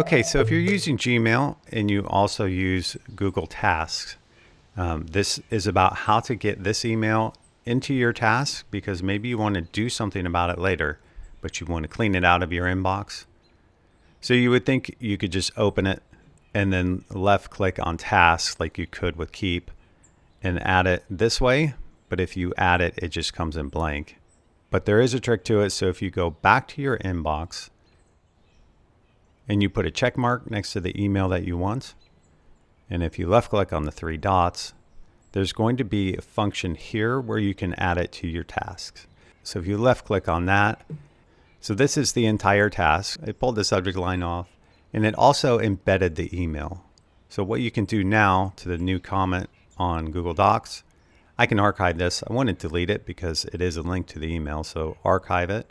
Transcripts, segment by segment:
Okay, so if you're using Gmail and you also use Google Tasks, this is about how to get this email into your task because maybe you want to do something about it later, but you want to clean it out of your inbox. So you would think you could just open it and then left click on tasks like you could with Keep and add it this way. But if you add it, it just comes in blank. But there is a trick to it. So if you go back to your inbox and you put a check mark next to the email that you want, and if you left click on the three dots, there's going to be a function here where you can add it to your tasks. So if you left click on that, so this is the entire task. It pulled the subject line off and it also embedded the email. So what you can do now to the new comment on Google Docs, I can archive this. I want to delete it because it is a link to the email. So archive it.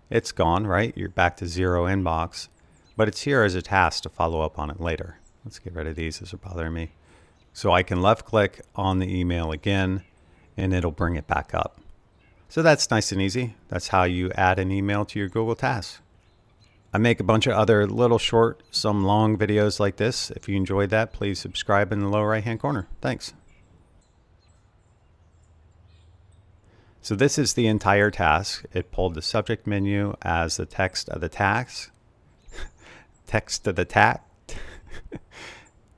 It's gone, right? You're back to zero inbox, but it's here as a task to follow up on it later. Let's get rid of these. These are bothering me. So I can left click on the email again and it'll bring it back up. So that's nice and easy. That's how you add an email to your Google Tasks. I make a bunch of other little short, some long videos like this. If you enjoyed that, please subscribe in the lower right hand corner. Thanks. So this is the entire task. It pulled the subject menu as the text of the task. Text of the task.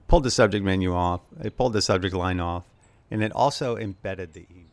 Pulled the subject menu off. It pulled the subject line off. And it also embedded the email.